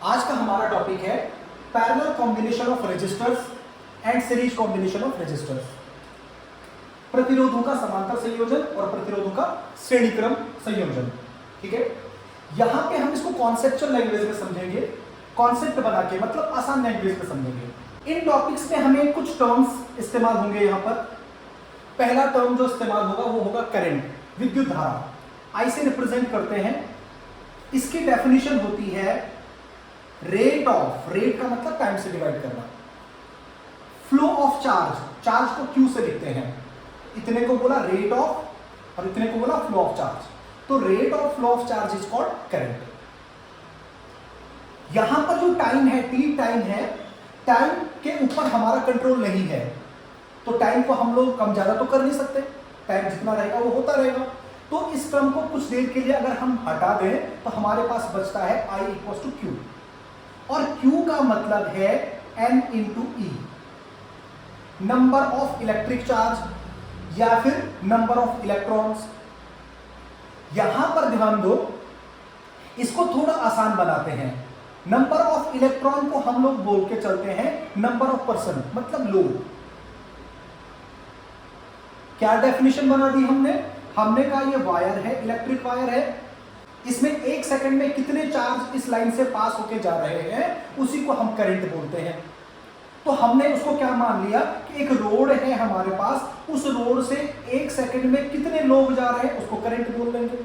आज का हमारा टॉपिक है parallel combination of resistors and series combination of resistors. प्रतिरोधों का समांतर संयोजन और प्रतिरोधों का श्रेणीक्रम संयोजन। ठीक है, यहां पे हम इसको कॉन्सेप्चुअल लैंग्वेज में समझेंगे, कॉन्सेप्ट बना के, मतलब आसान लैंग्वेज में समझेंगे। इन टॉपिक्स में हमें कुछ टर्म्स इस्तेमाल होंगे। यहां पर पहला टर्म जो इस्तेमाल होगा वो होगा करंट, विद्युत धारा। आई से रिप्रेजेंट करते हैं। इसकी डेफिनेशन होती है रेट ऑफ, रेट का मतलब टाइम से डिवाइड करना, फ्लो ऑफ चार्ज, चार्ज को क्यू से लिखते हैं। इतने को बोला रेट ऑफ और इतने को बोला फ्लो ऑफ चार्ज, तो rate of flow of charge is called current. यहां पर जो टाइम है, टी टाइम है, टाइम के ऊपर हमारा कंट्रोल नहीं है, तो टाइम को हम लोग कम ज्यादा तो कर नहीं सकते, टाइम जितना रहेगा वो होता रहेगा। तो इस टर्म को कुछ देर के लिए अगर हम हटा दें तो हमारे पास बचता है I इक्वल टू क्यू, और Q का मतलब है N into E, number of electric charge या फिर नंबर ऑफ इलेक्ट्रॉन्स। यहां पर ध्यान दो, इसको थोड़ा आसान बनाते हैं। नंबर ऑफ इलेक्ट्रॉन को हम लोग बोल के चलते हैं नंबर ऑफ पर्सन, मतलब लोग। क्या डेफिनेशन बना दी हमने कहा ये वायर है, इलेक्ट्रिक वायर है, इसमें एक सेकंड में कितने चार्ज इस लाइन से पास होके जा रहे हैं, उसी को हम करंट बोलते हैं। तो हमने उसको क्या मान लिया कि एक रोड है हमारे पास, उस रोड से एक सेकंड में कितने लोग जा रहे हैं उसको करंट बोल देंगे।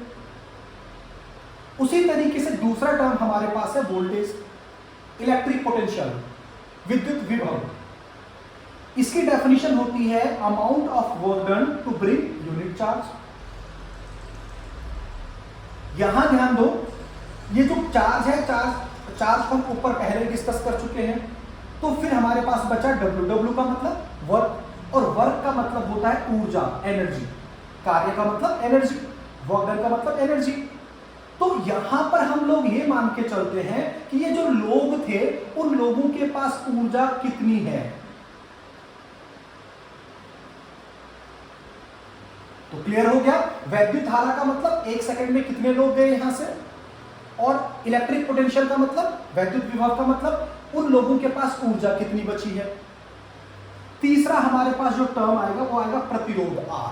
उसी तरीके से दूसरा टर्म हमारे पास है वोल्टेज, इलेक्ट्रिक पोटेंशियल, विद्युत विभव। इसकी डेफिनेशन होती है amount of work done to bring unit charge. यहां ध्यान दो, ये जो चार्ज है, चार्ज को हम ऊपर पहले डिस्कस कर चुके हैं। तो फिर हमारे पास बचा W, W का मतलब वर्क, और वर्क का मतलब होता है ऊर्जा, एनर्जी। कार्य का मतलब एनर्जी, वर्क डन का मतलब एनर्जी। तो यहां पर हम लोग ये मान के चलते हैं कि ये जो लोग थे उन लोगों के पास ऊर्जा कितनी है। तो क्लियर हो गया, वैद्युत धारा का मतलब एक सेकंड में कितने लोग गए यहां से, और इलेक्ट्रिक पोटेंशियल का मतलब, वैद्युत विभव का मतलब उन लोगों के पास ऊर्जा कितनी बची है। तीसरा हमारे पास जो टर्म आएगा वो आएगा प्रतिरोध R,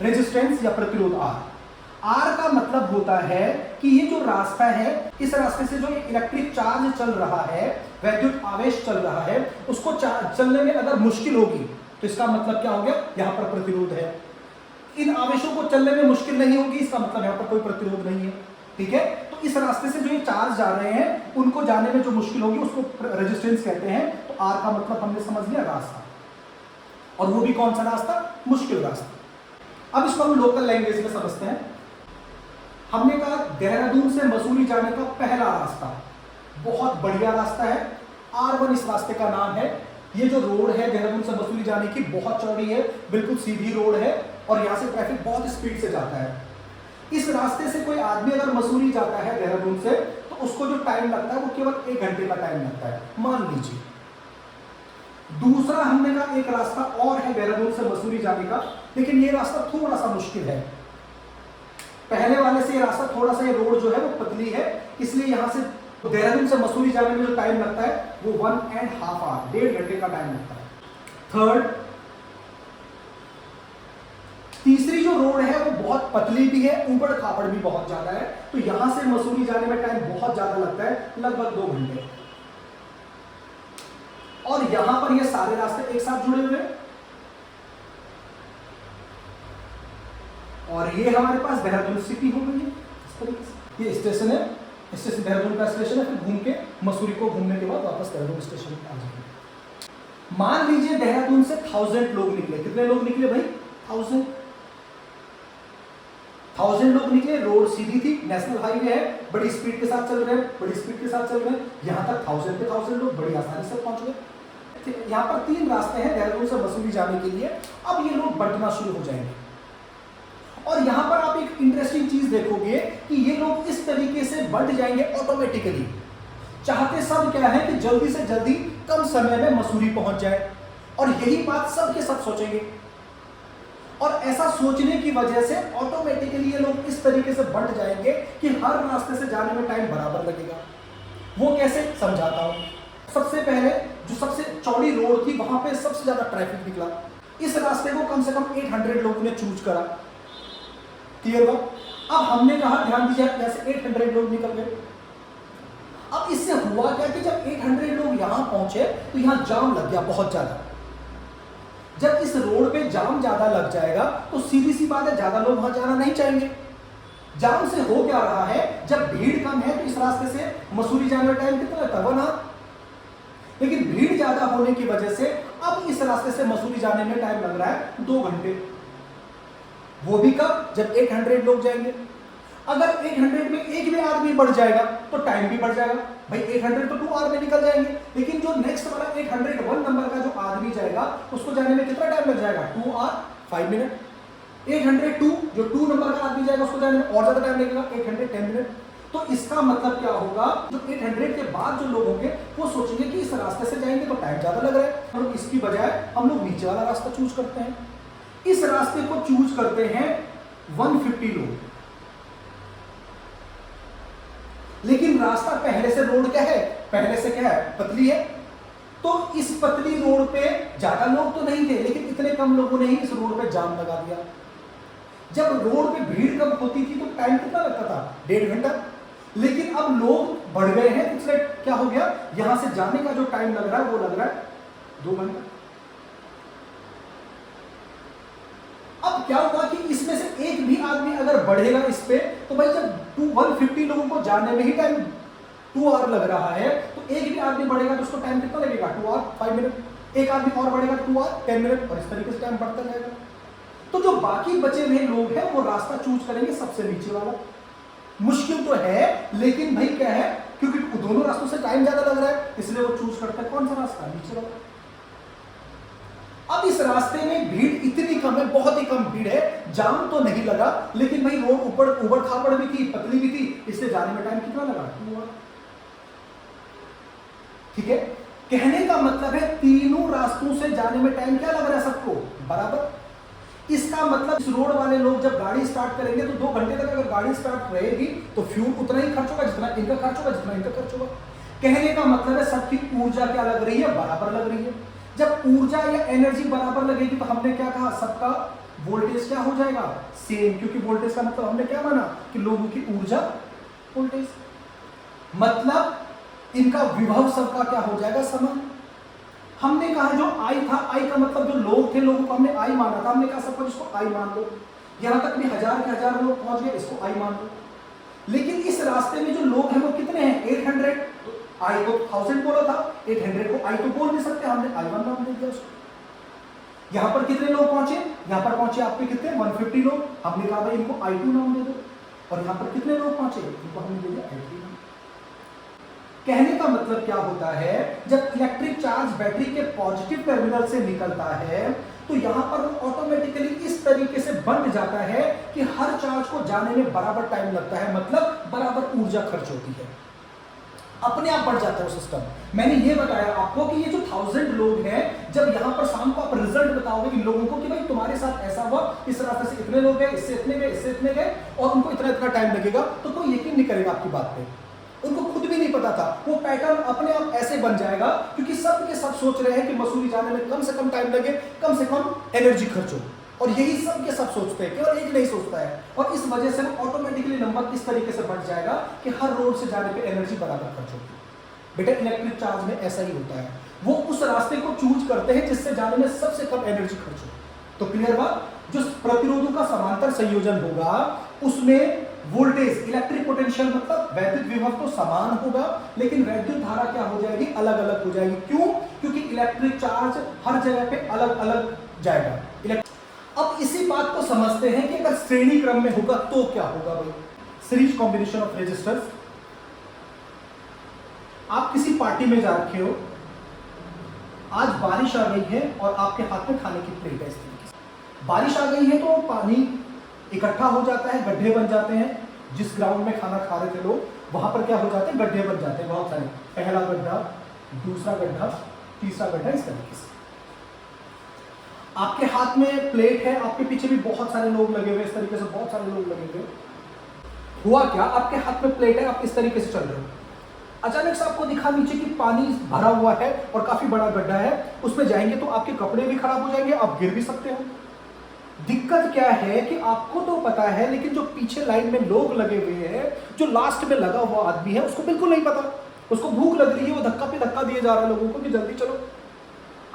रेजिस्टेंस या प्रतिरोध R का मतलब होता है कि ये जो रास्ता है, इस रास्ते से जो इलेक्ट्रिक चार्ज चल रहा है, वैद्युत आवेश चल रहा है, उसको चलने में अगर मुश्किल होगी तो इसका मतलब क्या हो गया, यहां पर प्रतिरोध है। इन आवेशों को चलने में मुश्किल नहीं होगी, इसका मतलब यहां पर कोई प्रतिरोध नहीं है। ठीक है, तो इस रास्ते से जो ये चार्ज जा रहे हैं उनको जाने में जो मुश्किल होगी उसको रेजिस्टेंस कहते हैं। तो R का मतलब हमने समझ लिया रास्ता, और वो भी कौन सा रास्ता, मुश्किल रास्ता। अब इसको हम लोकल लैंग्वेज में समझते हैं। हमने कहा देहरादून से मसूरी जाने का पहला रास्ता बहुत बढ़िया रास्ता है, R1 इस रास्ते का नाम है। ये जो रोड है देहरादून से मसूरी जाने की बहुत चौड़ी है, बिल्कुल सीधी रोड है, और यहां से ट्रैफिक बहुत स्पीड से जाता है। इस रास्ते से कोई आदमी अगर मसूरी जाता है देहरादून से, तो उसको जो टाइम लगता है वो केवल 1 घंटे का टाइम लगता है, मान लीजिए। दूसरा हमने कहा एक रास्ता और है देहरादून से मसूरी जाने का, लेकिन ये रास्ता थोड़ा सा मुश्किल है। पहले वाले से ये रास्ता थोड़ा सा, ये रोड जो है वो पतली है, इसलिए यहां से देहरादून से मसूरी जाने में जो टाइम लगता है वो 1.5 आवर, 1.5 घंटे का टाइम लगता है। थर्ड, तीसरी जो रोड है वो बहुत पतली भी है, ऊबड़ खाबड़ भी बहुत ज्यादा है, तो यहां से मसूरी जाने में टाइम बहुत ज्यादा लगता है, लगभग 2 घंटे। और यहां पर ये सारे रास्ते एक साथ जुड़े हुए हैं, और ये हमारे पास देहरादून सिटी हो गई है। इस तरीके से ये स्टेशन है, स्टेशन देहरादून का स्टेशन है, फिर घूम के मसूरी को घूमने के बाद वापस देहरादून स्टेशन पे आ जाएंगे। मान लीजिए देहरादून से 1000 लोग निकले। कितने लोग निकले भाई, 1000 लोग निकले। रोड सीधी थी, नेशनल हाईवे है, बड़ी स्पीड के साथ चल रहे हैं, बड़ी स्पीड के साथ चल रहे हैं। यहां तक 1000 पे 1000 लोग बड़ी आसानी से पहुंच गए। यहां पर 3 रास्ते हैं देहरादून से मसूरी जाने के लिए। अब ये लोग बंटना शुरू हो जाएंगे, और यहां पर आप एक इंटरेस्टिंग चीज देखोगे कि ये लोग इस तरीके से बढ़ जाएंगे ऑटोमेटिकली। चाहते सब क्या है कि जल्दी से जल्दी कम समय में मसूरी पहुंच जाए, और यही बात सब के सब सोचेंगे। और ऐसा सोचने की वजह से ऑटोमेटिकली ये लोग इस तरीके से बढ़ जाएंगे कि हर रास्ते से जाने में टाइम बराबर लगेगा। वो कैसे समझाता हूं। सबसे पहले जो सबसे चौड़ी रोड थी वहां पे सबसे ज्यादा ट्रैफिक निकला, इस रास्ते को कम से कम 800 लोगों ने चूज करा। क्लियर हुआ? अब हमने कहा ध्यान दीजिए, जैसे 800 लोग निकल गए। अब इससे हुआ क्या कि जब 800 लोग यहां पहुंचे तो यहां जाम लग गया बहुत ज्यादा। जब इस रोड पे जाम ज्यादा लग जाएगा तो सीधी सी बात है, ज्यादा लोग वहां जाना नहीं चाहेंगे। जाम से हो क्या रहा है, जब भीड़ कम है तो इस रास्ते से मसूरी जाने का टाइम कितना लगता है, 1 आवर। लेकिन भीड़ ज्यादा होने की वजह से अब इस रास्ते से मसूरी जाने में टाइम लग रहा है 2 घंटे। वो भी कब, जब 800 लोग जाएंगे। अगर 800 में एक भी आदमी बढ़ जाएगा तो टाइम भी बढ़ जाएगा। भाई 800 तो 2 आवर में निकल जाएंगे, लेकिन जो नेक्स्ट वाला 801 नंबर का जो आदमी जाएगा उसको जाने में कितना टाइम लग जाएगा, 2 आवर 5 मिनट। 802 जो 2 नंबर का आदमी जाएगा उसको जाने में और ज्यादा टाइम लगेगा, 810 मिनट। तो इसका मतलब क्या होगा, जो 800 के बाद जो लोग होंगे वो सोचेंगे कि इस रास्ते से जाएंगे तो टाइम ज्यादा लग रहा है, और इसकी बजाय हम लोग नीचे वाला रास्ता चूज करते हैं। इस रास्ते को चूज करते हैं 150 लोग। लेकिन रास्ता पहले से रोड क्या है, पहले से क्या है, पतली है। तो इस पतली रोड पे ज्यादा लोग तो नहीं थे, लेकिन इतने कम लोगों ने ही इस रोड पे जाम लगा दिया। जब रोड पे भीड़ कम होती थी तो टाइम कितना लगता था, 1.5 घंटा। लेकिन अब लोग बढ़ गए हैं, इसलिए क्या हो गया, यहां से जाने का जो टाइम लग रहा है वो लग रहा है 2 घंटा। अब क्या हुआ कि इसमें से एक भी आदमी अगर बढ़ेगा इस पे, तो भाई जब 150 लोगों को जाने में ही टाइम 2 आवर लग रहा है, तो एक भी आदमी बढ़ेगा तो उसको टाइम कितना लगेगा, 2 आवर 5 मिनट। एक आदमी और बढ़ेगा 2 आवर 10 मिनट, और इस तरीके से टाइम बढ़ता जाएगा। तो जो बाकी बचे हुए लोग हैं वो रास्ता चूज करेंगे सबसे नीचे वाला। मुश्किल तो है, लेकिन भाई क्या है, क्योंकि दोनों रास्तों से टाइम ज्यादा लग रहा है, इसलिए वो चूज करते हैं कौन सा रास्ता, नीचे वाला। अब इस रास्ते में भीड़ इतनी कम है, बहुत ही कम भीड़ है, जाम तो नहीं लगा, लेकिन भाई रोड ऊपर उबड़ खाबड़ भी थी, पतली भी थी, इसलिए जाने में टाइम कितना लगा, 2 आवर। ठीक है, कहने का मतलब है तीनों रास्तों से जाने में टाइम क्या लग रहा है सबको, बराबर। इसका मतलब इस रोड वाले लोग जब गाड़ी स्टार्ट करेंगे तो 2 घंटे तक अगर गाड़ी स्टार्ट रहेगी तो फ्यूल उतना ही खर्च होगा जितना इनका खर्च होगा, जितना इनका खर्च होगा। कहने का मतलब है सबकी ऊर्जा क्या लग रही है, बराबर लग रही है। जब ऊर्जा या एनर्जी बराबर लगेगी तो हमने क्या कहा, सबका वोल्टेज क्या हो जाएगा, सेम। क्योंकि वोल्टेज का मतलब हमने क्या माना कि लोगों की ऊर्जा वोल्टेज, मतलब इनका विभव सबका क्या हो जाएगा, समान। हमने कहा जो आई था, आई का मतलब जो लोग थे, लोगों को हमने आई माना था, हमने कहा सबको इसको आई मान लो। यहां तक भी 1000 के 1000 लोग पहुंच गए, इसको आई मान लो। लेकिन इस रास्ते में जो लोग हैं वो कितने हैं, 800। आई को 1000 बोला था, 800 को आई तो बोल नहीं सकते, हमने आई 1 नाम दे दिया उसको। यहां पर कितने लोग पहुंचे, यहां पर पहुंचे आपके कितने, 150 लोग, हमने कहा भाई इनको I2 नाम दे दो। और यहां पर कितने लोग पहुंचे, इनको हमने दे दिया I3 नाम। कहने का मतलब क्या होता है, जब इलेक्ट्रिक चार्ज बैटरी के पॉजिटिव टर्मिनल से निकलता है तो यहां पर ऑटोमेटिकली इस तरीके से बंध जाता है कि हर चार्ज को जाने में बराबर टाइम लगता है, मतलब बराबर ऊर्जा खर्च होती है, अपने आप बढ़ जाता है वो सिस्टम। मैंने ये बताया आपको कि ये जो 1000 लोग हैं, जब यहां पर शाम को आप रिजल्ट बताओगे इन लोगों को कि भाई तुम्हारे साथ ऐसा हुआ, इस रास्ते से इतने लोग गए, इससे इतने गए, इससे इतने गए, और उनको इतना इतना टाइम लगेगा, तो कोई यकीन नहीं करेगा आपकी बात पे। उनको खुद भी नहीं पता था, वो पैटर्न अपने आप ऐसे बन जाएगा क्योंकि सब के सब सोच रहे हैं कि मसूरी जाने में कम से कम टाइम लगे, कम से कम एनर्जी खर्च हो, और यही सब के सब सोचते हैं, केवल एक नहीं सोचता है। और इस वजह से ऑटोमेटिकली नंबर इस तरीके से बढ़ जाएगा कि हर रोड से जाने पे एनर्जी बराबर खर्च होगी। बेटा इलेक्ट्रिक चार्ज में ऐसा ही होता है, वो उस रास्ते को चूज करते हैं जिससे जाने में सबसे कम एनर्जी खर्च हो। तो क्लियर बात, जो प्रतिरोधों का समांतर संयोजन होगा उसमें वोल्टेज, इलेक्ट्रिक पोटेंशियल मतलब वैद्युत विभव तो समान होगा, लेकिन वैद्युत धारा क्या हो जाएगी, अलग अलग हो जाएगी। क्यों, क्योंकि इलेक्ट्रिक चार्ज हर जगह पे अलग अलग जाएगा। अब इसी बात को समझते हैं कि अगर श्रेणी क्रम में होगा तो क्या होगा भाई, सीरीज कॉम्बिनेशन ऑफ रेजिस्टर्स। आप किसी पार्टी में जा रखे हो, आज बारिश आ गई है और आपके हाथ में खाने की प्लेट है, इस तरीके से बारिश आ गई है तो पानी इकट्ठा हो जाता है, गड्ढे बन जाते हैं। जिस ग्राउंड में खाना खा रहे थे लोग, वहां पर क्या हो जाते हैं, गड्ढे बन जाते हैं बहुत सारे, पहला गड्ढा, दूसरा गड्ढा, तीसरा गड्ढा, इस तरीके से। आपके हाथ में प्लेट है, आपके पीछे भी बहुत सारे लोग लगे हुए, इस तरीके से बहुत सारे लोग लगे हुए। हुआ क्या, आपके हाथ में प्लेट है, आप इस तरीके से चल रहे हो, अचानक से आपको दिखा नीचे कि पानी भरा हुआ है और काफी बड़ा गड्ढा है, उसमें जाएंगे तो आपके कपड़े भी खराब हो जाएंगे, आप गिर भी सकते हो। दिक्कत क्या है कि आपको तो पता है, लेकिन जो पीछे लाइन में लोग लगे हुए हैं, जो लास्ट में लगा हुआ आदमी है, उसको बिल्कुल नहीं पता। उसको भूख लग रही है, वो धक्का पे धक्का दिए जा रहा है लोगों को कि जल्दी चलो।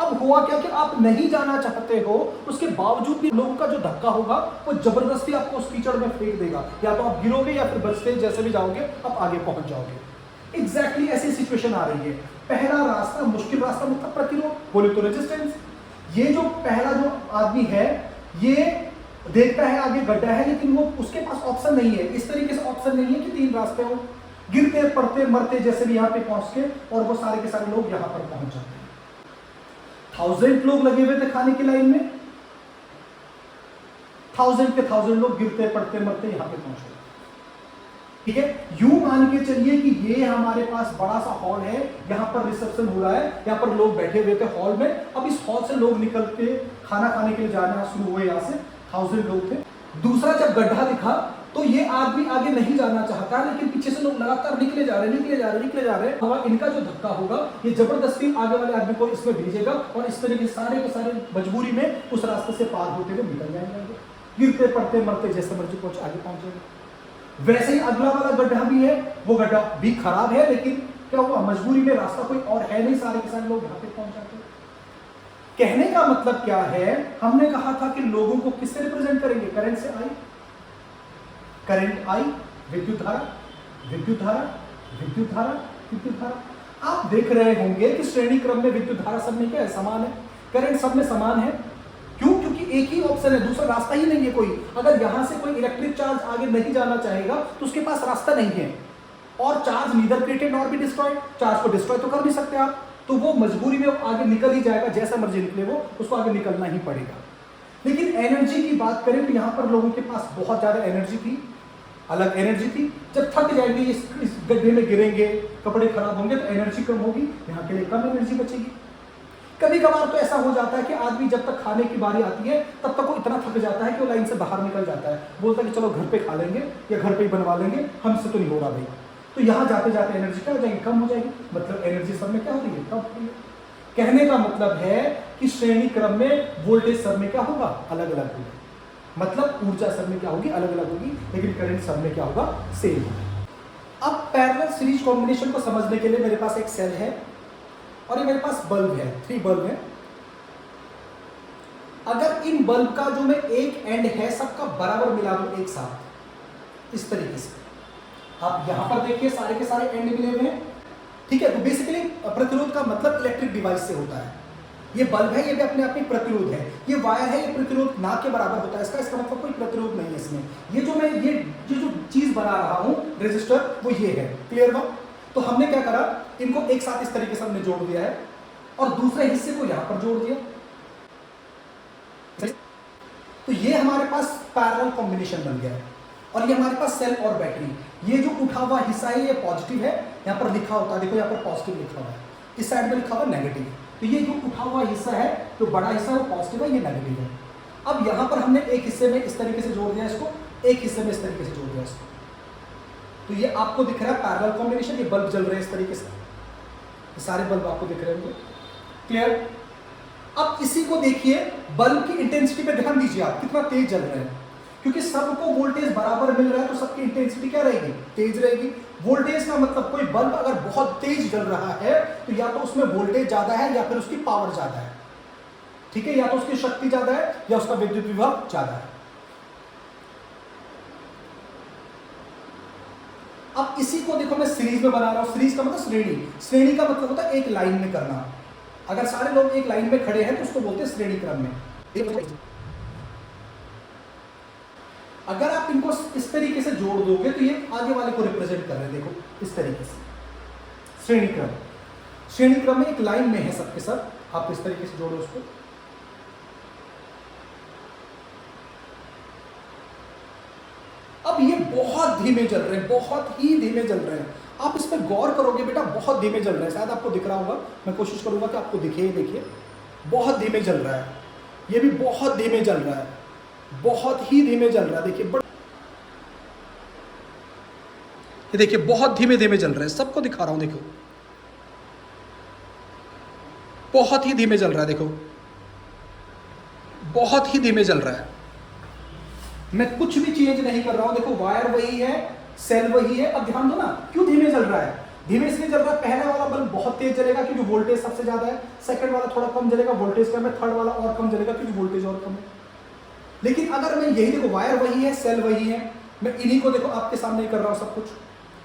अब हुआ क्या कि आप नहीं जाना चाहते हो, उसके बावजूद भी लोगों का जो धक्का होगा वो जबरदस्ती आपको उस कीचड़ में फेंक देगा, या तो आप गिरोगे या फिर बचते जैसे भी जाओगे आप आगे पहुंच जाओगे। एग्जैक्टली ऐसी सिचुएशन आ रही है। पहला रास्ता मुश्किल रास्ता, मतलब प्रतिरोध, बोले तो रेजिस्टेंस। ये जो पहला जो आदमी है, ये देखता है आगे गड्ढा है, लेकिन वो उसके पास ऑप्शन नहीं है। इस तरीके से ऑप्शन नहीं है कि 3 रास्ते हो, गिरते पड़ते मरते जैसे भी यहाँ पे पहुंच के, और वो सारे के सारे लोग यहाँ पर पहुंच जाते हैं। 1000 लोग लगे हुए थे खाने की लाइन में, 1000 के 1000 लोग गिरते पड़ते मरते यहाँ पे पहुंच गए। ठीक है, यूं मान के चलिए कि ये हमारे पास बड़ा सा हॉल है, यहां पर रिसेप्शन हो रहा है, यहां पर लोग बैठे हुए थे हॉल में। अब इस हॉल से लोग निकल के खाना खाने के लिए जाना शुरू हुए, यहां से 1000 लोग थे। दूसरा जब गड्ढा दिखा तो ये आदमी आगे नहीं जाना चाहता, लेकिन पीछे से लोग लगातार निकले जा रहे हैं। और इनका जो धक्का होगा ये जबरदस्ती आगे वाले आदमी को इसमें भेजेगा, और इस तरीके सारे के सारे मजबूरी में उस रास्ते से पार होते हुए निकल जाएंगे, गिरते पड़ते मरते जैसे मर्जी आगे पहुंचेगा। वैसे ही अगला वाला गड्ढा भी है, वो गड्ढा भी खराब है, लेकिन क्या हुआ, मजबूरी में रास्ता कोई और है नहीं, सारे के सारे लोग यहाँ पे पहुंच जाते हैं। कहने का मतलब क्या है, हमने कहा था कि लोगों को किससे रिप्रेजेंट करेंगे, करंट से। आई, करंट आई, विद्युत धारा, विद्युत धारा, विद्युत धारा, विद्युत धारा। आप देख रहे होंगे कि श्रेणी क्रम में विद्युत धारा सब में क्या है, समान है, करंट सब में समान है। क्यों? क्योंकि एक ही ऑप्शन है, दूसरा रास्ता ही नहीं है कोई। अगर यहां से कोई इलेक्ट्रिक चार्ज आगे नहीं जाना चाहेगा तो उसके पास रास्ता नहीं है, और charge neither created nor be destroyed, charge को डिस्ट्रॉय तो कर नहीं सकते आप, तो वो मजबूरी में आगे निकल ही जाएगा, जैसा मर्जी निकले वो, उसको आगे निकलना ही पड़ेगा। लेकिन एनर्जी की बात करें तो यहां पर लोगों के पास बहुत ज्यादा एनर्जी थी, अलग एनर्जी थी। जब थक जाएंगे, इस गड्ढे में गिरेंगे, कपड़े खराब होंगे, तो एनर्जी कम होगी, यहाँ के लिए कम एनर्जी बचेगी। कभी कभार तो ऐसा हो जाता है कि आदमी जब तक खाने की बारी आती है तब तक वो इतना थक जाता है कि वो लाइन से बाहर निकल जाता है, बोलता है कि चलो घर पे खा लेंगे या घर पे ही बनवा लेंगे, हमसे तो नहीं हो रहा भाई। तो यहाँ जाते जाते एनर्जी क्या हो जाएगी, कम हो जाएगी। मतलब एनर्जी सब में क्या हो रही है, कम हो रही है। कहने का मतलब है कि श्रेणी क्रम में वोल्टेज सब में क्या होगा, अलग अलग होगा। मतलब ऊर्जा सब में क्या होगी, अलग अलग होगी, लेकिन करंट सब में क्या होगा, सेम होगा। अब पैरेलल सीरीज कॉम्बिनेशन को समझने के लिए मेरे पास एक सेल है और ये मेरे पास बल्ब है, 3 बल्ब है। अगर इन बल्ब का जो मैं एक एंड है सबका बराबर मिला दूं एक साथ, इस तरीके से, आप यहां पर देखिए सारे के सारे एंड मिले हुए हैं। ठीक है, तो बेसिकली प्रतिरोध का मतलब इलेक्ट्रिक डिवाइस से होता है। ये बल्ब है, ये भी अपने आप में प्रतिरोध है। ये वायर है, ये प्रतिरोध ना के बराबर होता है, इसका मतलब कोई प्रतिरोध नहीं है इसमें। ये जो मैं ये जो चीज बना रहा हूं रेजिस्टर, वो ये है। क्लियर हुआ? तो हमने क्या करा, इनको एक साथ इस तरीके से हमने जोड़ दिया है और दूसरे हिस्से को यहां पर जोड़ दिया। तो ये हमारे पास पैरेलल कॉम्बिनेशन बन गया है। और ये हमारे पास सेल और बैटरी, ये जो उठा हुआ हिस्सा है ये पॉजिटिव है, यहां पर लिखा होता है, देखो यहां पर पॉजिटिव लिखा हुआ है, इस साइड में लिखा हुआ नेगेटिव। तो ये जो उठा हुआ हिस्सा है, जो बड़ा हिस्सा है वो पॉजिटिव है, ये नेगेटिव है। अब यहां पर हमने एक हिस्से में इस तरीके से जोड़ दिया इसको, एक हिस्से में इस तरीके से जोड़ दिया इसको। तो ये आपको दिख रहा है पैरेलल कॉम्बिनेशन, ये बल्ब जल रहे हैं इस तरीके से, ये सारे बल्ब आपको दिख रहे होंगे। क्लियर? अब इसी को देखिए, बल्ब की इंटेंसिटी पे ध्यान दीजिए आप, कितना तेज जल रहे हैं। क्योंकि सबको वोल्टेज बराबर मिल रहा है तो सबकी इंटेंसिटी क्या रहेगी, तेज रहेगी। वोल्टेज का मतलब कोई बल्ब अगर बहुत तेज जल रहा है तो या तो उसमें वोल्टेज ज्यादा है या फिर उसकी पावर ज्यादा है। ठीक है, या तो उसकी शक्ति ज्यादा है या उसका विद्युत विभव ज्यादा है। अब इसी को देखो मैं सीरीज में बना रहा हूं। सीरीज का मतलब श्रेणी, श्रेणी का मतलब होता है एक लाइन में करना। अगर सारे लोग एक लाइन में खड़े हैं तो उसको बोलते हैं श्रेणी क्रम में। अगर आप इनको इस तरीके से जोड़ दोगे तो ये आगे वाले को रिप्रेजेंट कर रहे हैं, देखो इस तरीके से श्रेणी क्रम। श्रेणी क्रम में एक लाइन में है सबके सब, आप इस तरीके से जोड़ो उसको। अब ये बहुत धीमे जल रहे हैं, बहुत ही धीमे जल रहे हैं। आप इस पर गौर करोगे बेटा, बहुत धीमे जल रहे हैं। शायद आपको दिख रहा होगा, मैं कोशिश करूंगा कि आपको दिखे। देखिए बहुत धीमे जल रहा है, ये भी बहुत धीमे जल रहा है, बहुत ही धीमे जल रहा है। देखिए ये देखिए बहुत धीमे धीमे जल रहा है, सबको दिखा रहा हूं, देखो बहुत ही धीमे जल रहा है, देखो बहुत ही धीमे जल रहा है। मैं कुछ भी चेंज नहीं कर रहा हूं, देखो वायर वही है, सेल वही है। अब ध्यान दो ना क्यों धीमे जल रहा है। धीमे इसलिए जल रहा है, पहले वाला बल्ब बहुत तेज जलेगा क्योंकि वोल्टेज सबसे ज्यादा है, सेकंड वाला थोड़ा कम जलेगा, वोल्टेज कम है, थर्ड वाला और कम जलेगा क्योंकि वोल्टेज और कम है। लेकिन अगर मैं यही देखो वायर वही है, सेल वही है, मैं इन्हीं को देखो आपके सामने ही कर रहा हूं सब कुछ।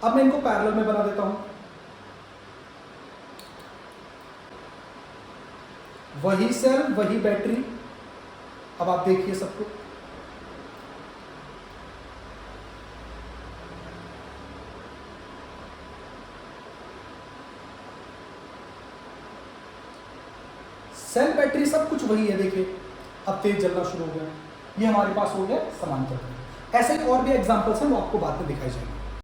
अब मैं इनको पैरेलल में बना देता हूं, वही सेल वही बैटरी। अब आप देखिए सबको, सेल बैटरी सब कुछ वही है, देखिए अब तेज जलना शुरू हो गया। ये हमारे पास हो गया समांतर। ऐसे और भी एग्जांपल्स हैं, वो आपको बाद में दिखाई जाएंगे।